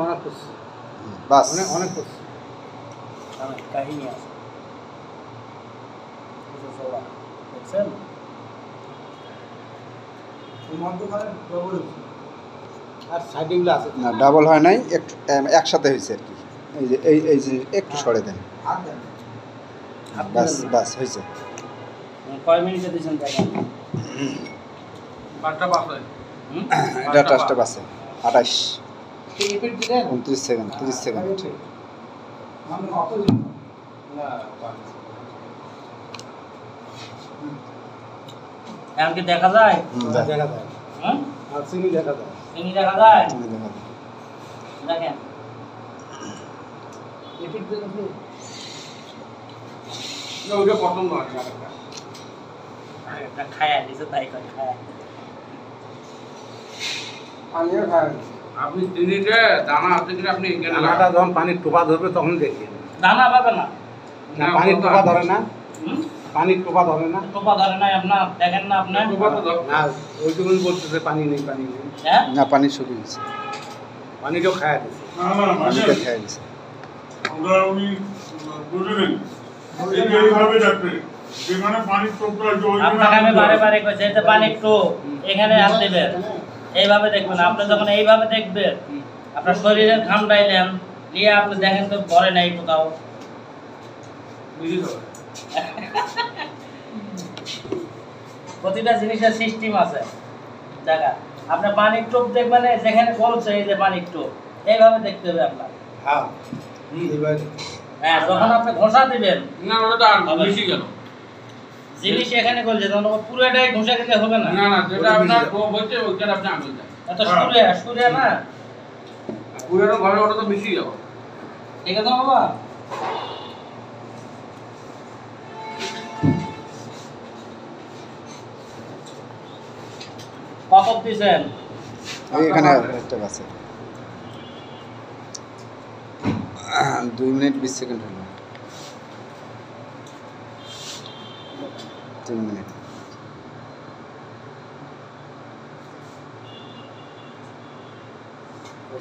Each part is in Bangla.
অনেক করছি, বাস অনেক করছি, কাহিনী আছে দেখছেন। আর সাইডেগুলো আছে না ডাবল হয় নাই, একটু একসাথে হয়েছে আর কি। এই যে এই যে একটু সরে দেন, বাস বাস হয়েছে। কয় মিনিটে দিয়েছেন দেখেন। এটা টাচটা বাসে 28 রিপিট দিলেন 29 সেকেন্ড 30 সেকেন্ড। এমনকি দেখা যায়, দেখা যায়, হ্যাঁ আর চিনি দেখা যায়, চিনি দেখা যায়, তুমি দেখা দাও। দেখেন রিপিট দিলেন কি ওইটা প্রথম নয়, একটা খায়া দিছে তাই করে খায়া। আমিও খাই। আপনি চিনিতে দানা আছে কিনা আপনি এখানে দানাটা যখন পানির টোপা ধরবে তখন দেখি, দানা পাবে না, না পানির টোপা ধরে না, হুম? পানির টোপা ধরে না, টোপা ধরে নাই আপনার, দেখেন না আপনার, না ওইটুকুন বলতেছে পানি নেই পানি নেই, হ্যাঁ না পানি শুকিয়ে গেছে, পানিটাও খায়া দিচ্ছে। পানিটা খেয়ে গেছে। আমরা উনি বুঝলেন এইভাবে ডাকবে যেখানে পানির টোপটা আপনাকে আমি বারে বারে কইছি এই যে পানি একটু এখানে হাত দিবেন, এইভাবে দেখবেন। আপনি যখন এইভাবে দেখবেন, আপনার শরীরের ঘাম ডাইলেন নিয়ে আপনি দেখেন তো ভরে নাই কোথাও। বুঝি তো প্রতিটা জিনিসের সিস্টেম আছে জায়গা। আপনি পানির টোপ দেখবেন যেখানে বলছে এই যে পানির টোপ, এইভাবে দেখতে হবে আপনার। হ্যাঁ এইবার হ্যাঁ, যখন আপনি ঘষা দিবেন না ওটা তো আর বেশি গেল। জিনিস এখানে বলছে তখন পুরোটাই ঘষা দিলে হবে না। না না যেটা আপনার বলছে ওইখানে আপনি আঙুল দেন, এত সুরে না, পুরো ঘরে ওটা তো বেশি গেল। ঠিক আছে বাবা। কত দিয়েছেন? এখানে একটা বাসে 2 মিনিট 20 সেকেন্ড হলো, 3 মিনিট।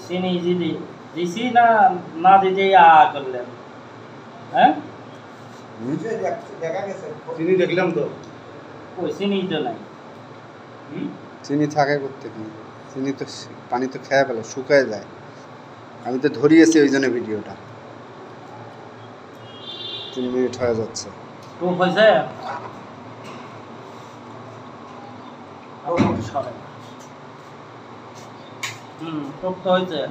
চিনি দিদি দিছি না, না দিতেই আ করলেন, হ্যাঁ চিনি দেখলাম তো, ওই চিনি তো নাই। চিনি থাকে করতে কি, চিনি তো পানি তো খেয়ে ফেলে, শুকায় যায়। আমি তো ধরিয়েছি ওই জন্য ভিডিওটা। 3 মিনিট হয়ে যাচ্ছে। টুপ হয়েছে, টুপ তো হয়েছে।